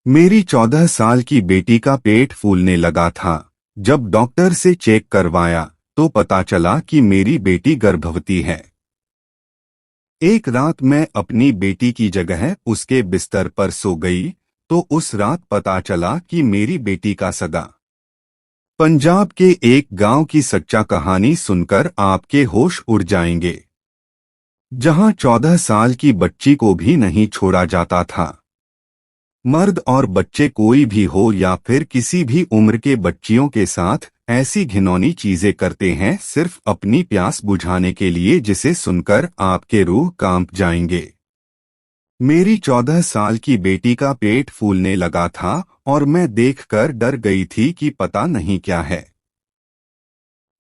मेरी 14 साल की बेटी का पेट फूलने लगा था। जब डॉक्टर से चेक करवाया तो पता चला कि मेरी बेटी गर्भवती है। एक रात मैं अपनी बेटी की जगह उसके बिस्तर पर सो गई तो उस रात पता चला कि मेरी बेटी का सगा। पंजाब के एक गांव की सच्चा कहानी सुनकर आपके होश उड़ जाएंगे, जहां 14 साल की बच्ची को भी नहीं छोड़ा जाता था। मर्द और बच्चे कोई भी हो या फिर किसी भी उम्र के बच्चियों के साथ ऐसी घिनौनी चीजें करते हैं सिर्फ अपनी प्यास बुझाने के लिए, जिसे सुनकर आपके रूह कांप जाएंगे। मेरी 14 साल की बेटी का पेट फूलने लगा था और मैं देखकर डर गई थी कि पता नहीं क्या है।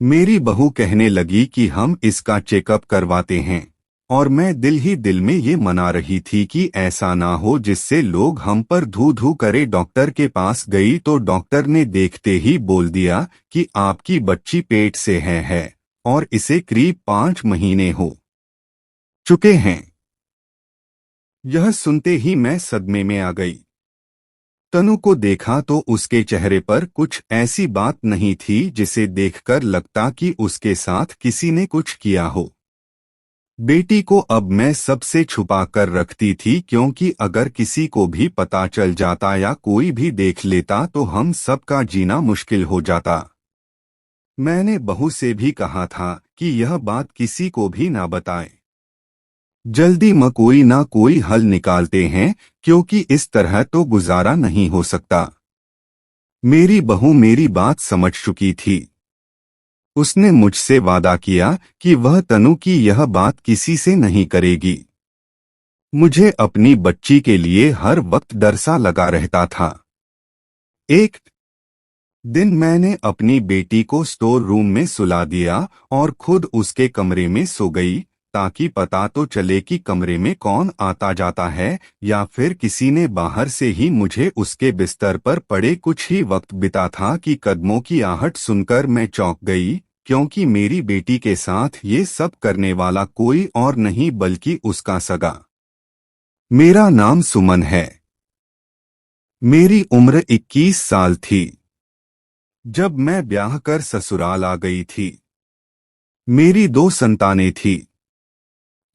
मेरी बहू कहने लगी कि हम इसका चेकअप करवाते हैं, और मैं दिल ही दिल में ये मना रही थी कि ऐसा ना हो जिससे लोग हम पर धू धू करे। डॉक्टर के पास गई तो डॉक्टर ने देखते ही बोल दिया कि आपकी बच्ची पेट से है और इसे करीब 5 महीने हो चुके हैं। यह सुनते ही मैं सदमे में आ गई। तनु को देखा तो उसके चेहरे पर कुछ ऐसी बात नहीं थी जिसे देखकर लगता कि उसके साथ किसी ने कुछ किया हो। बेटी को अब मैं सबसे छुपा कर रखती थी, क्योंकि अगर किसी को भी पता चल जाता या कोई भी देख लेता तो हम सबका जीना मुश्किल हो जाता। मैंने बहू से भी कहा था कि यह बात किसी को भी ना बताएं। जल्दी में कोई ना कोई हल निकालते हैं, क्योंकि इस तरह तो गुजारा नहीं हो सकता। मेरी बहू मेरी बात समझ चुकी थी। उसने मुझसे वादा किया कि वह तनु की यह बात किसी से नहीं करेगी। मुझे अपनी बच्ची के लिए हर वक्त डर सा लगा रहता था। एक दिन मैंने अपनी बेटी को स्टोर रूम में सुला दिया और खुद उसके कमरे में सो गई, ताकि पता तो चले कि कमरे में कौन आता जाता है, या फिर किसी ने बाहर से ही मुझे उसके बिस्तर पर पड़े कुछ ही वक्त बिता था कि कदमों की आहट सुनकर मैं चौंक गई, क्योंकि मेरी बेटी के साथ ये सब करने वाला कोई और नहीं बल्कि उसका सगा। मेरा नाम सुमन है। मेरी उम्र 21 साल थी जब मैं ब्याह कर ससुराल आ गई थी। मेरी 2 संतानें थी।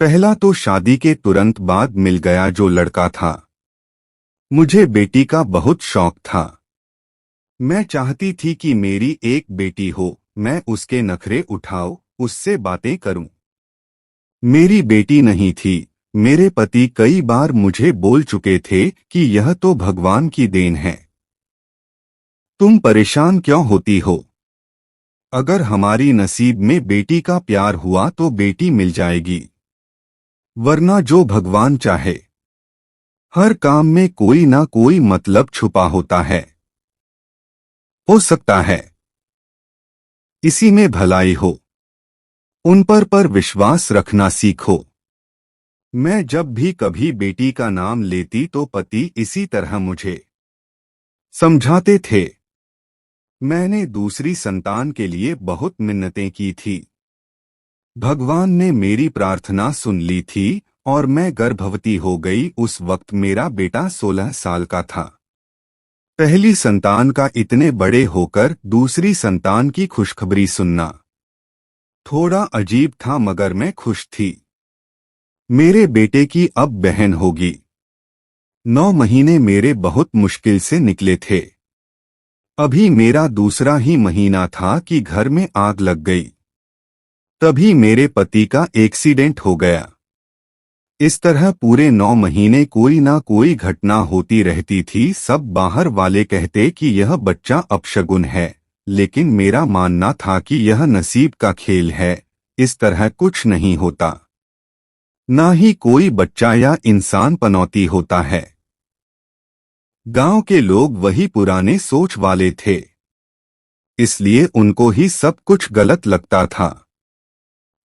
पहला तो शादी के तुरंत बाद मिल गया जो लड़का था। मुझे बेटी का बहुत शौक था। मैं चाहती थी कि मेरी एक बेटी हो, मैं उसके नखरे उठाऊं, उससे बातें करूं। मेरी बेटी नहीं थी। मेरे पति कई बार मुझे बोल चुके थे कि यह तो भगवान की देन है, तुम परेशान क्यों होती हो? अगर हमारी नसीब में बेटी का प्यार हुआ तो बेटी मिल जाएगी, वरना जो भगवान चाहे। हर काम में कोई ना कोई मतलब छुपा होता है। हो सकता है इसी में भलाई हो। उन पर विश्वास रखना सीखो। मैं जब भी कभी बेटी का नाम लेती तो पति इसी तरह मुझे समझाते थे। मैंने दूसरी संतान के लिए बहुत मिन्नतें की थी। भगवान ने मेरी प्रार्थना सुन ली थी और मैं गर्भवती हो गई। उस वक्त मेरा बेटा 16 साल का था। पहली संतान का इतने बड़े होकर दूसरी संतान की खुशखबरी सुनना थोड़ा अजीब था, मगर मैं खुश थी। मेरे बेटे की अब बहन होगी। 9 महीने मेरे बहुत मुश्किल से निकले थे। अभी मेरा दूसरा ही महीना था कि घर में आग लग गई। तभी मेरे पति का एक्सीडेंट हो गया। इस तरह पूरे 9 महीने कोई ना कोई घटना होती रहती थी। सब बाहर वाले कहते कि यह बच्चा अपशगुन है, लेकिन मेरा मानना था कि यह नसीब का खेल है। इस तरह कुछ नहीं होता, ना ही कोई बच्चा या इंसान पनौती होता है। गांव के लोग वही पुराने सोच वाले थे, इसलिए उनको ही सब कुछ गलत लगता था।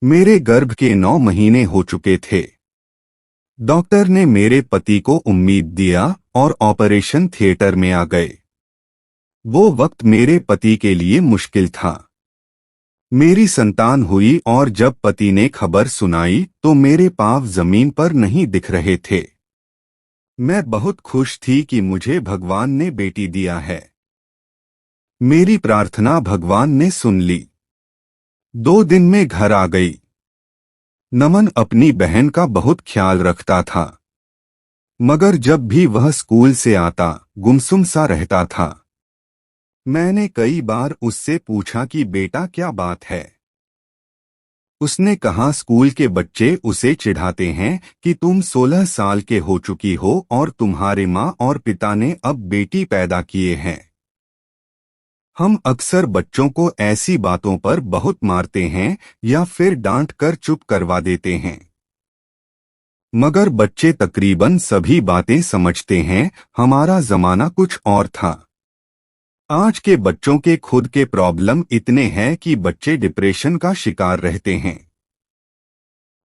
मेरे गर्भ के 9 महीने हो चुके थे। डॉक्टर ने मेरे पति को उम्मीद दिया और ऑपरेशन थिएटर में आ गए। वो वक्त मेरे पति के लिए मुश्किल था। मेरी संतान हुई और जब पति ने खबर सुनाई तो मेरे पांव जमीन पर नहीं दिख रहे थे। मैं बहुत खुश थी कि मुझे भगवान ने बेटी दिया है। मेरी प्रार्थना भगवान ने सुन ली। 2 दिन में घर आ गई। नमन अपनी बहन का बहुत ख्याल रखता था, मगर जब भी वह स्कूल से आता गुमसुम सा रहता था। मैंने कई बार उससे पूछा कि बेटा क्या बात है। उसने कहा स्कूल के बच्चे उसे चिढ़ाते हैं कि तुम 16 साल के हो चुकी हो और तुम्हारे माँ और पिता ने अब बेटी पैदा किए हैं। हम अक्सर बच्चों को ऐसी बातों पर बहुत मारते हैं या फिर डांट कर चुप करवा देते हैं, मगर बच्चे तकरीबन सभी बातें समझते हैं। हमारा जमाना कुछ और था। आज के बच्चों के खुद के प्रॉब्लम इतने हैं कि बच्चे डिप्रेशन का शिकार रहते हैं।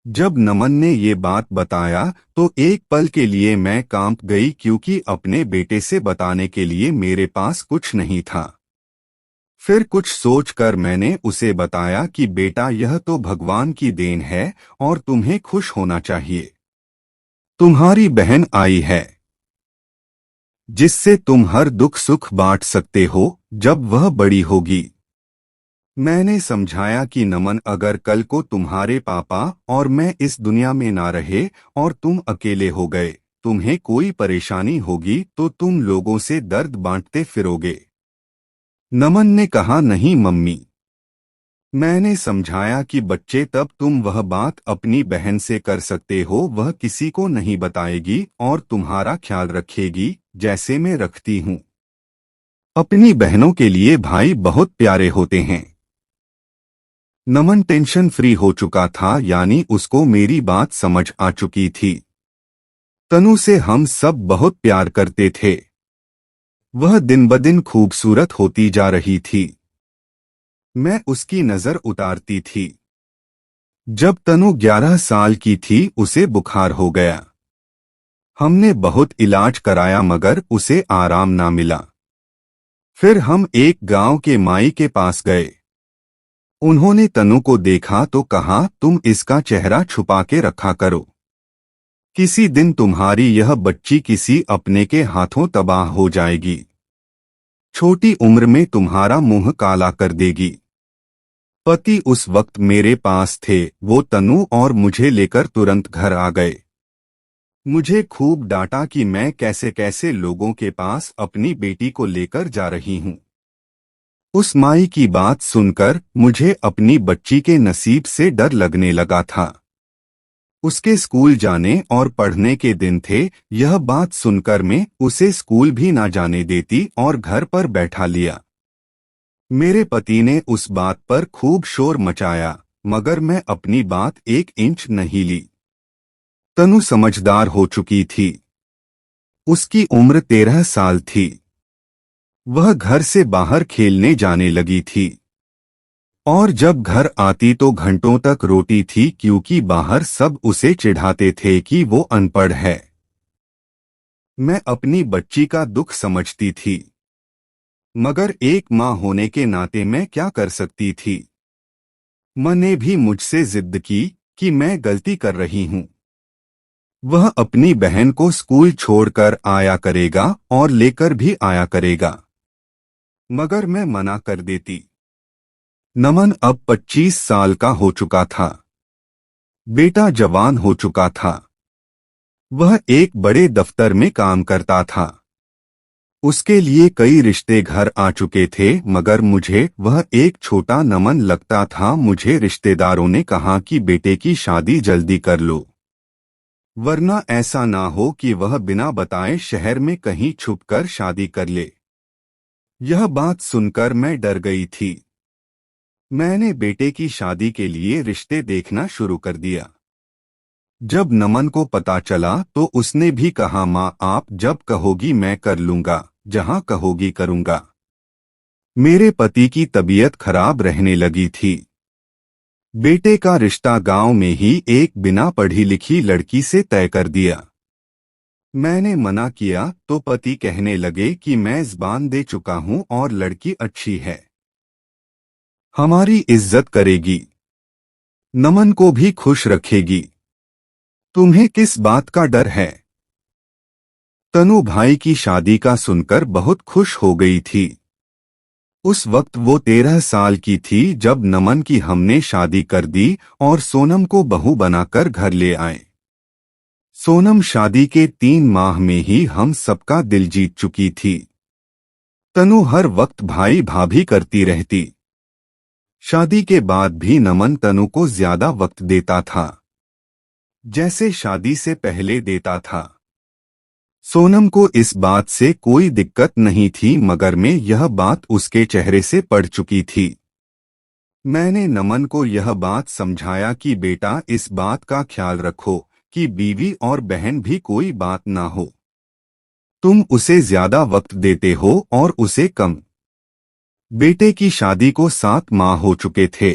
जब नमन ने ये बात बताया तो एक पल के लिए मैं कांप गई, क्योंकि अपने बेटे से बताने के लिए मेरे पास कुछ नहीं था। फिर कुछ सोचकर मैंने उसे बताया कि बेटा यह तो भगवान की देन है और तुम्हें खुश होना चाहिए। तुम्हारी बहन आई है जिससे तुम हर दुख सुख बांट सकते हो जब वह बड़ी होगी। मैंने समझाया कि नमन, अगर कल को तुम्हारे पापा और मैं इस दुनिया में ना रहे और तुम अकेले हो गए, तुम्हें कोई परेशानी होगी तो तुम लोगों से दर्द बांटते फिरोगे। नमन ने कहा नहीं मम्मी। मैंने समझाया कि बच्चे, तब तुम वह बात अपनी बहन से कर सकते हो, वह किसी को नहीं बताएगी और तुम्हारा ख्याल रखेगी जैसे मैं रखती हूँ। अपनी बहनों के लिए भाई बहुत प्यारे होते हैं। नमन टेंशन फ्री हो चुका था, यानी उसको मेरी बात समझ आ चुकी थी। तनु से हम सब बहुत प्यार करते थे। वह दिन ब दिन खूबसूरत होती जा रही थी। मैं उसकी नजर उतारती थी। जब तनु 11 साल की थी उसे बुखार हो गया। हमने बहुत इलाज कराया मगर उसे आराम ना मिला। फिर हम एक गांव के माई के पास गए। उन्होंने तनु को देखा तो कहा, तुम इसका चेहरा छुपा के रखा करो। किसी दिन तुम्हारी यह बच्ची किसी अपने के हाथों तबाह हो जाएगी। छोटी उम्र में तुम्हारा मुंह काला कर देगी। पति उस वक्त मेरे पास थे। वो तनु और मुझे लेकर तुरंत घर आ गए। मुझे खूब डांटा कि मैं कैसे कैसे लोगों के पास अपनी बेटी को लेकर जा रही हूँ। उस माई की बात सुनकर मुझे अपनी बच्ची के नसीब से डर लगने लगा था। उसके स्कूल जाने और पढ़ने के दिन थे। यह बात सुनकर मैं उसे स्कूल भी ना जाने देती और घर पर बैठा लिया। मेरे पति ने उस बात पर खूब शोर मचाया, मगर मैं अपनी बात 1 इंच नहीं ली। तनु समझदार हो चुकी थी। उसकी उम्र 13 साल थी। वह घर से बाहर खेलने जाने लगी थी और जब घर आती तो घंटों तक रोती थी, क्योंकि बाहर सब उसे चिढ़ाते थे कि वो अनपढ़ है। मैं अपनी बच्ची का दुख समझती थी, मगर एक माँ होने के नाते मैं क्या कर सकती थी। माँ ने भी मुझसे जिद की कि मैं गलती कर रही हूँ। वह अपनी बहन को स्कूल छोड़कर आया करेगा और लेकर भी आया करेगा, मगर मैं मना कर देती। नमन अब 25 साल का हो चुका था। बेटा जवान हो चुका था। वह एक बड़े दफ्तर में काम करता था। उसके लिए कई रिश्ते घर आ चुके थे, मगर मुझे वह एक छोटा नमन लगता था। मुझे रिश्तेदारों ने कहा कि बेटे की शादी जल्दी कर लो, वरना ऐसा ना हो कि वह बिना बताए शहर में कहीं छुपकर शादी कर ले। यह बात सुनकर मैं डर गई थी। मैंने बेटे की शादी के लिए रिश्ते देखना शुरू कर दिया। जब नमन को पता चला तो उसने भी कहा, माँ आप जब कहोगी मैं कर लूंगा, जहाँ कहोगी करूंगा। मेरे पति की तबीयत खराब रहने लगी थी। बेटे का रिश्ता गांव में ही एक बिना पढ़ी लिखी लड़की से तय कर दिया। मैंने मना किया तो पति कहने लगे कि मैं ज़बान दे चुका हूं और लड़की अच्छी है, हमारी इज्जत करेगी, नमन को भी खुश रखेगी। तुम्हें किस बात का डर है? तनु भाई की शादी का सुनकर बहुत खुश हो गई थी। उस वक्त वो 13 साल की थी जब नमन की हमने शादी कर दी और सोनम को बहू बनाकर घर ले आए। सोनम शादी के 3 माह में ही हम सबका दिल जीत चुकी थी। तनु हर वक्त भाई भाभी करती रहती। शादी के बाद भी नमन तनु को ज्यादा वक्त देता था, जैसे शादी से पहले देता था। सोनम को इस बात से कोई दिक्कत नहीं थी, मगर में यह बात उसके चेहरे से पड़ चुकी थी। मैंने नमन को यह बात समझाया कि बेटा, इस बात का ख्याल रखो कि बीवी और बहन भी कोई बात ना हो। तुम उसे ज्यादा वक्त देते हो और उसे कम। बेटे की शादी को 7 माह हो चुके थे,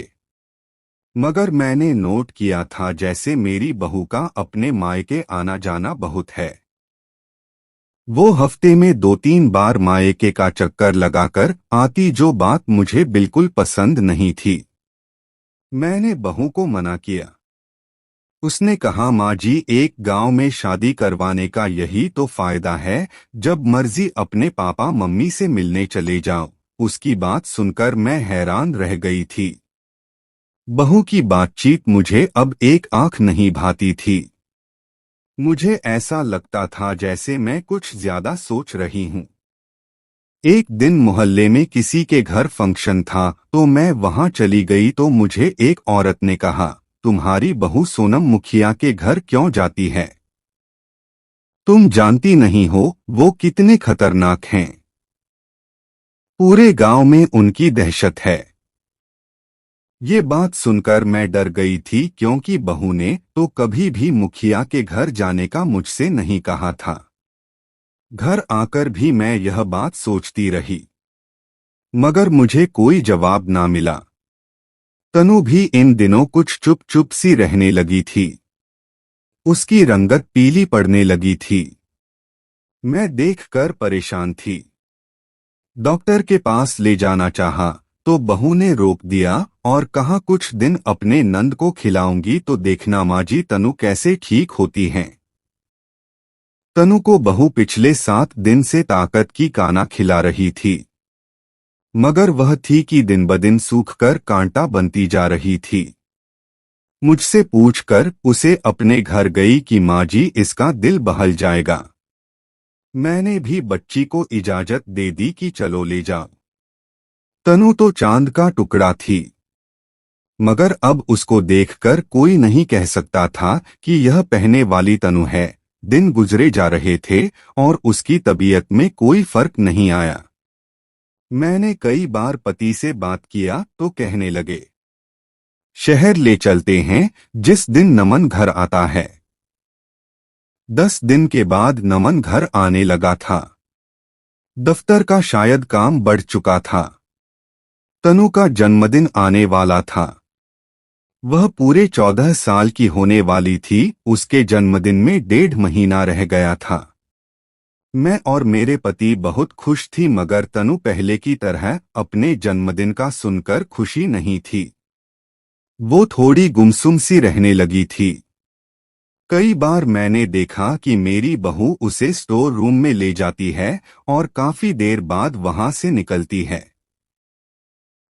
मगर मैंने नोट किया था जैसे मेरी बहू का अपने मायके आना जाना बहुत है। वो हफ्ते में 2-3 बार मायके का चक्कर लगाकर आती, जो बात मुझे बिल्कुल पसंद नहीं थी। मैंने बहू को मना किया। उसने कहा, माँ जी, एक गांव में शादी करवाने का यही तो फायदा है, जब मर्जी अपने पापा मम्मी से मिलने चले जाओ। उसकी बात सुनकर मैं हैरान रह गई थी। बहू की बातचीत मुझे अब एक आंख नहीं भाती थी। मुझे ऐसा लगता था जैसे मैं कुछ ज्यादा सोच रही हूँ। एक दिन मोहल्ले में किसी के घर फंक्शन था तो मैं वहां चली गई तो मुझे एक औरत ने कहा, तुम्हारी बहू सोनम मुखिया के घर क्यों जाती है? तुम जानती नहीं हो वो कितने खतरनाक हैं। पूरे गांव में उनकी दहशत है। ये बात सुनकर मैं डर गई थी, क्योंकि बहू ने तो कभी भी मुखिया के घर जाने का मुझसे नहीं कहा था। घर आकर भी मैं यह बात सोचती रही, मगर मुझे कोई जवाब ना मिला। तनु भी इन दिनों कुछ चुप चुप सी रहने लगी थी। उसकी रंगत पीली पड़ने लगी थी। मैं देखकर परेशान थी। डॉक्टर के पास ले जाना चाहा तो बहू ने रोक दिया और कहा, कुछ दिन अपने नंद को खिलाऊंगी तो देखना माँ जी तनु कैसे ठीक होती हैं। तनु को बहू पिछले 7 दिन से ताकत की काना खिला रही थी, मगर वह थी कि दिन ब दिन सूखकर कांटा बनती जा रही थी। मुझसे पूछकर उसे अपने घर गई कि माँ जी, इसका दिल बहल जाएगा। मैंने भी बच्ची को इजाजत दे दी कि चलो ले जाओ। तनु तो चांद का टुकड़ा थी, मगर अब उसको देखकर कोई नहीं कह सकता था कि यह पहने वाली तनु है। दिन गुजरे जा रहे थे और उसकी तबीयत में कोई फर्क नहीं आया। मैंने कई बार पति से बात किया तो कहने लगे, शहर ले चलते हैं जिस दिन नमन घर आता है। 10 दिन के बाद नमन घर आने लगा था। दफ्तर का शायद काम बढ़ चुका था। तनु का जन्मदिन आने वाला था। वह पूरे 14 साल की होने वाली थी। उसके जन्मदिन में 1.5 महीना रह गया था। मैं और मेरे पति बहुत खुश थी, मगर तनु पहले की तरह अपने जन्मदिन का सुनकर खुशी नहीं थी। वो थोड़ी गुमसुम सी रहने लगी थी। कई बार मैंने देखा कि मेरी बहू उसे स्टोर रूम में ले जाती है और काफी देर बाद वहां से निकलती है।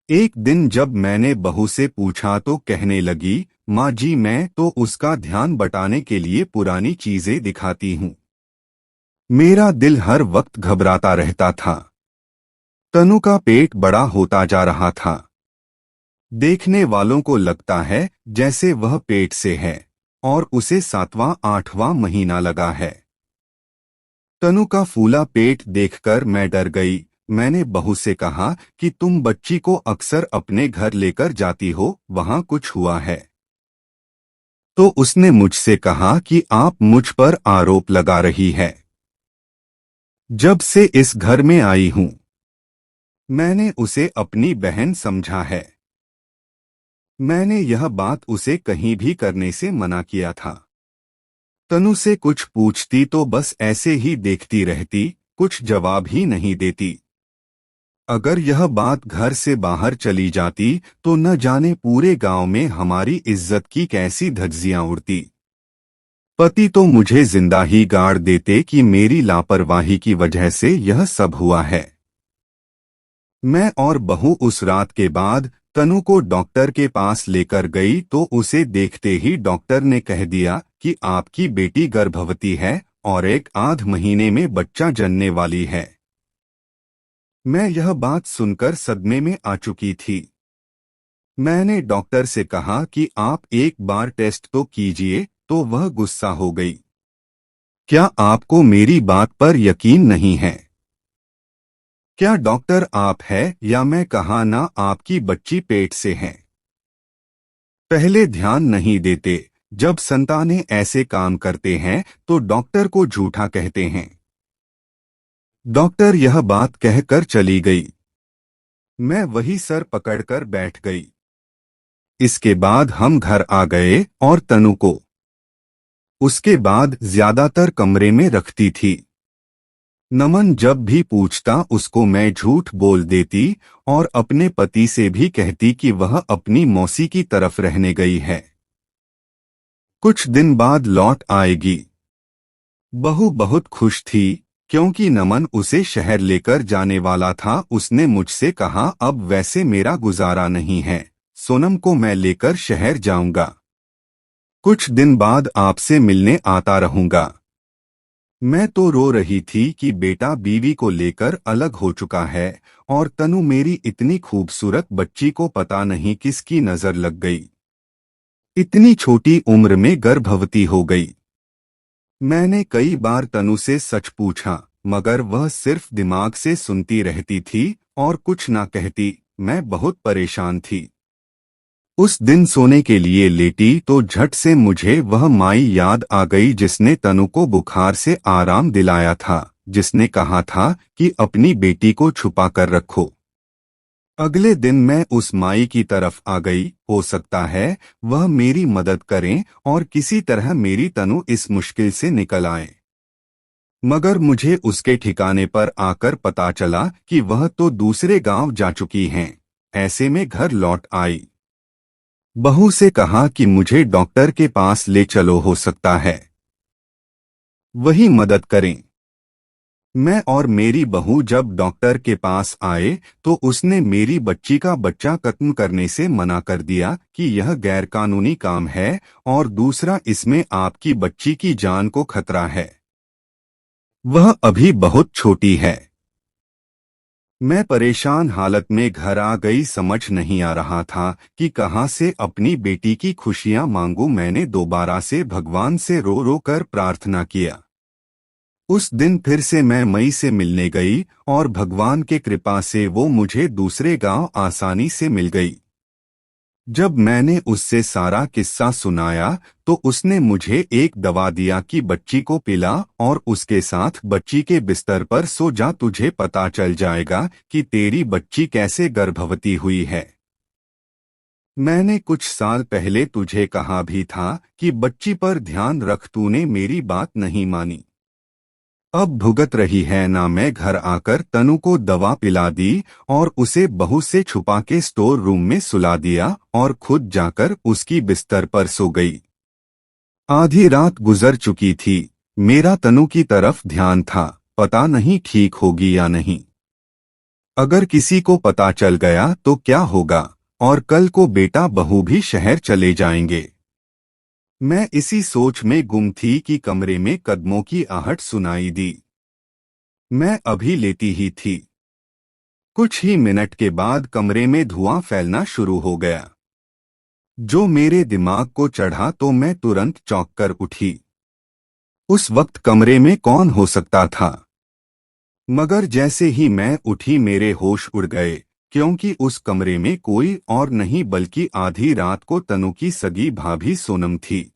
एक दिन जब मैंने बहू से पूछा तो कहने लगी, माँ जी, मैं तो उसका ध्यान बटाने के लिए पुरानी चीजें दिखाती हूँ। मेरा दिल हर वक्त घबराता रहता था। तनु का पेट बड़ा होता जा रहा था। देखने वालों को लगता है जैसे वह पेट से है और उसे 7वां-8वां महीना लगा है। तनु का फूला पेट देखकर मैं डर गई। मैंने बहू से कहा कि तुम बच्ची को अक्सर अपने घर लेकर जाती हो, वहां कुछ हुआ है? तो उसने मुझसे कहा कि आप मुझ पर आरोप लगा रही है। जब से इस घर में आई हूं, मैंने उसे अपनी बहन समझा है। मैंने यह बात उसे कहीं भी करने से मना किया था। तनु से कुछ पूछती तो बस ऐसे ही देखती रहती, कुछ जवाब ही नहीं देती। अगर यह बात घर से बाहर चली जाती तो न जाने पूरे गांव में हमारी इज्जत की कैसी धज्जियां उड़ती। पति तो मुझे जिंदा ही गाड़ देते कि मेरी लापरवाही की वजह से यह सब हुआ है। मैं और बहू उस रात के बाद तनु को डॉक्टर के पास लेकर गई तो उसे देखते ही डॉक्टर ने कह दिया कि आपकी बेटी गर्भवती है और एक आध महीने में बच्चा जनने वाली है। मैं यह बात सुनकर सदमे में आ चुकी थी। मैंने डॉक्टर से कहा कि आप एक बार टेस्ट तो कीजिए, तो वह गुस्सा हो गई। क्या आपको मेरी बात पर यकीन नहीं है? क्या डॉक्टर आप है या मैं कहा ना आपकी बच्ची पेट से है? पहले ध्यान नहीं देते, जब संतानें ऐसे काम करते हैं तो डॉक्टर को झूठा कहते हैं। डॉक्टर यह बात कहकर चली गई। मैं वही सर पकड़कर बैठ गई। इसके बाद हम घर आ गए और तनु को उसके बाद ज्यादातर कमरे में रखती थी। नमन जब भी पूछता उसको मैं झूठ बोल देती और अपने पति से भी कहती कि वह अपनी मौसी की तरफ रहने गई है। कुछ दिन बाद लौट आएगी। बहू बहुत खुश थी क्योंकि नमन उसे शहर लेकर जाने वाला था। उसने मुझसे कहा, अब वैसे मेरा गुजारा नहीं है, सोनम को मैं लेकर शहर जाऊंगा। कुछ दिन बाद आपसे मिलने आता रहूंगा। मैं तो रो रही थी कि बेटा बीवी को लेकर अलग हो चुका है और तनु मेरी इतनी खूबसूरत बच्ची को पता नहीं किसकी नजर लग गई। इतनी छोटी उम्र में गर्भवती हो गई। मैंने कई बार तनु से सच पूछा, मगर वह सिर्फ दिमाग से सुनती रहती थी और कुछ ना कहती। मैं बहुत परेशान थी। उस दिन सोने के लिए लेटी तो झट से मुझे वह माई याद आ गई जिसने तनु को बुखार से आराम दिलाया था, जिसने कहा था कि अपनी बेटी को छुपा कर रखो। अगले दिन मैं उस माई की तरफ आ गई। हो सकता है वह मेरी मदद करें और किसी तरह मेरी तनु इस मुश्किल से निकल आए। मगर मुझे उसके ठिकाने पर आकर पता चला कि वह तो दूसरे गांव जा चुकी हैं। ऐसे में घर लौट आई। बहू से कहा कि मुझे डॉक्टर के पास ले चलो, हो सकता है वही मदद करें। मैं और मेरी बहू जब डॉक्टर के पास आए तो उसने मेरी बच्ची का बच्चा खत्म करने से मना कर दिया कि यह गैरकानूनी काम है और दूसरा इसमें आपकी बच्ची की जान को खतरा है। वह अभी बहुत छोटी है। मैं परेशान हालत में घर आ गई। समझ नहीं आ रहा था कि कहां से अपनी बेटी की खुशियां मांगूं। मैंने दोबारा से भगवान से रो रो कर प्रार्थना किया। उस दिन फिर से मैं मई से मिलने गई और भगवान के कृपा से वो मुझे दूसरे गांव आसानी से मिल गई। जब मैंने उससे सारा किस्सा सुनाया तो उसने मुझे एक दवा दिया कि बच्ची को पिला और उसके साथ बच्ची के बिस्तर पर सो जा, तुझे पता चल जाएगा कि तेरी बच्ची कैसे गर्भवती हुई है। मैंने कुछ साल पहले तुझे कहा भी था कि बच्ची पर ध्यान रख, तूने मेरी बात नहीं मानी। अब भुगत रही है ना। मैं घर आकर तनु को दवा पिला दी और उसे बहू से छुपा के स्टोर रूम में सुला दिया और खुद जाकर उसकी बिस्तर पर सो गई। आधी रात गुजर चुकी थी। मेरा तनु की तरफ ध्यान था, पता नहीं ठीक होगी या नहीं। अगर किसी को पता चल गया तो क्या होगा, और कल को बेटा बहू भी शहर चले जाएंगे। मैं इसी सोच में गुम थी कि कमरे में कदमों की आहट सुनाई दी। मैं अभी लेटी ही थी। कुछ ही मिनट के बाद कमरे में धुआं फैलना शुरू हो गया, जो मेरे दिमाग को चढ़ा तो मैं तुरंत चौंक कर उठी। उस वक्त कमरे में कौन हो सकता था? मगर जैसे ही मैं उठी मेरे होश उड़ गए, क्योंकि उस कमरे में कोई और नहीं बल्कि आधी रात को तनु की सगी भाभी सोनम थी।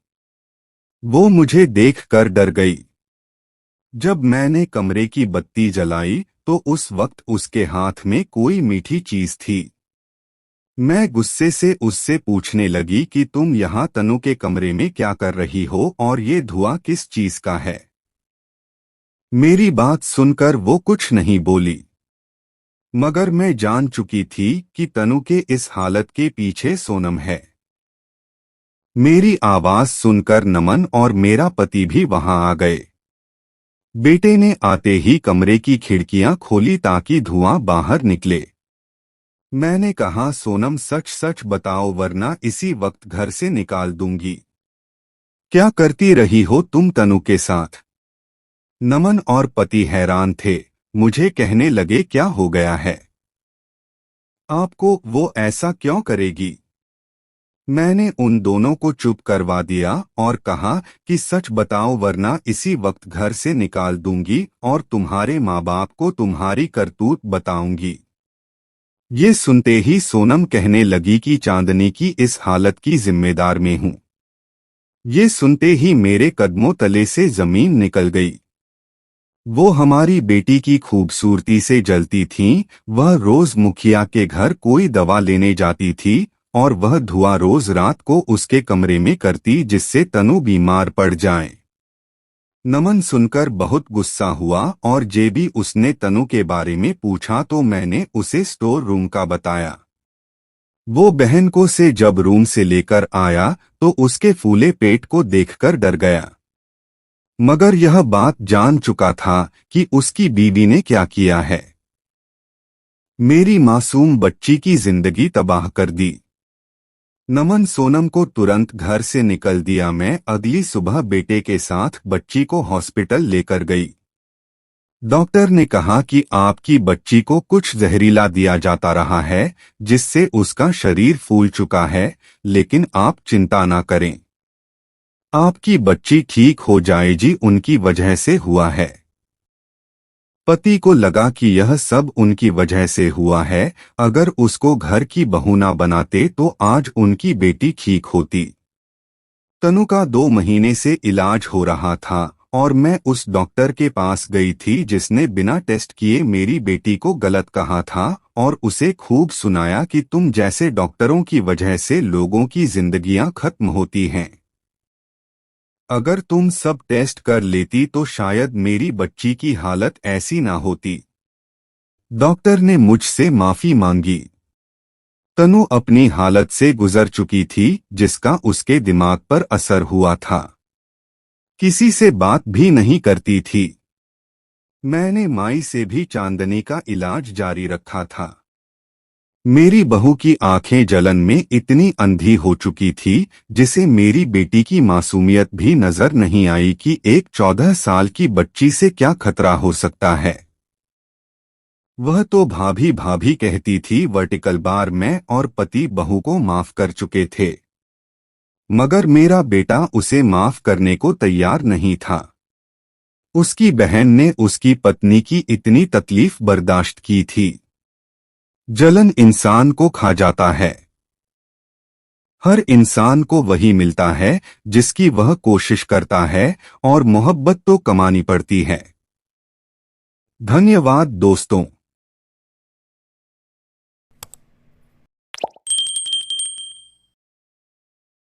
वो मुझे देखकर डर गई। जब मैंने कमरे की बत्ती जलाई तो उस वक्त उसके हाथ में कोई मीठी चीज थी। मैं गुस्से से उससे पूछने लगी कि तुम यहाँ तनु के कमरे में क्या कर रही हो और ये धुआं किस चीज का है? मेरी बात सुनकर वो कुछ नहीं बोली, मगर मैं जान चुकी थी कि तनु के इस हालत के पीछे सोनम है। मेरी आवाज सुनकर नमन और मेरा पति भी वहां आ गए। बेटे ने आते ही कमरे की खिड़कियां खोली ताकि धुआं बाहर निकले। मैंने कहा, सोनम सच सच बताओ वरना इसी वक्त घर से निकाल दूंगी। क्या करती रही हो तुम तनु के साथ? नमन और पति हैरान थे। मुझे कहने लगे, क्या हो गया है आपको, वो ऐसा क्यों करेगी? मैंने उन दोनों को चुप करवा दिया और कहा कि सच बताओ वरना इसी वक्त घर से निकाल दूंगी और तुम्हारे माँ बाप को तुम्हारी करतूत बताऊंगी। ये सुनते ही सोनम कहने लगी कि चांदनी की इस हालत की जिम्मेदार मैं हूं। ये सुनते ही मेरे कदमों तले से जमीन निकल गई। वो हमारी बेटी की खूबसूरती से जलती थीं। वह रोज मुखिया के घर कोई दवा लेने जाती थी और वह धुआं रोज रात को उसके कमरे में करती जिससे तनु बीमार पड़ जाए। नमन सुनकर बहुत गुस्सा हुआ और जे भी उसने तनु के बारे में पूछा तो मैंने उसे स्टोर रूम का बताया। वो बहन को से जब रूम से लेकर आया तो उसके फूले पेट को देखकर डर गया, मगर यह बात जान चुका था कि उसकी बीवी ने क्या किया है। मेरी मासूम बच्ची की जिंदगी तबाह कर दी। नमन सोनम को तुरंत घर से निकल दिया। मैं अगली सुबह बेटे के साथ बच्ची को हॉस्पिटल लेकर गई। डॉक्टर ने कहा कि आपकी बच्ची को कुछ जहरीला दिया जाता रहा है जिससे उसका शरीर फूल चुका है, लेकिन आप चिंता ना करें, आपकी बच्ची ठीक हो जाएगी, उनकी वजह से हुआ है। पति को लगा कि यह सब उनकी वजह से हुआ है। अगर उसको घर की बहू ना बनाते तो आज उनकी बेटी ठीक होती। तनु का 2 महीने से इलाज हो रहा था और मैं उस डॉक्टर के पास गई थी जिसने बिना टेस्ट किए मेरी बेटी को गलत कहा था और उसे खूब सुनाया कि तुम जैसे डॉक्टरों की वजह से लोगों की जिंदगियां खत्म होती हैं। अगर तुम सब टेस्ट कर लेती तो शायद मेरी बच्ची की हालत ऐसी ना होती। डॉक्टर ने मुझसे माफी मांगी। तनु अपनी हालत से गुजर चुकी थी जिसका उसके दिमाग पर असर हुआ था। किसी से बात भी नहीं करती थी। मैंने माई से भी चांदनी का इलाज जारी रखा था। मेरी बहू की आंखें जलन में इतनी अंधी हो चुकी थी जिसे मेरी बेटी की मासूमियत भी नजर नहीं आई कि एक 14 साल की बच्ची से क्या खतरा हो सकता है। वह तो भाभी भाभी कहती थी। वर्टिकल बार मैं और पति बहू को माफ कर चुके थे, मगर मेरा बेटा उसे माफ करने को तैयार नहीं था। उसकी बहन ने उसकी पत्नी की इतनी तकलीफ बर्दाश्त की थी। जलन इंसान को खा जाता है। हर इंसान को वही मिलता है जिसकी वह कोशिश करता है और मोहब्बत तो कमानी पड़ती है। धन्यवाद दोस्तों।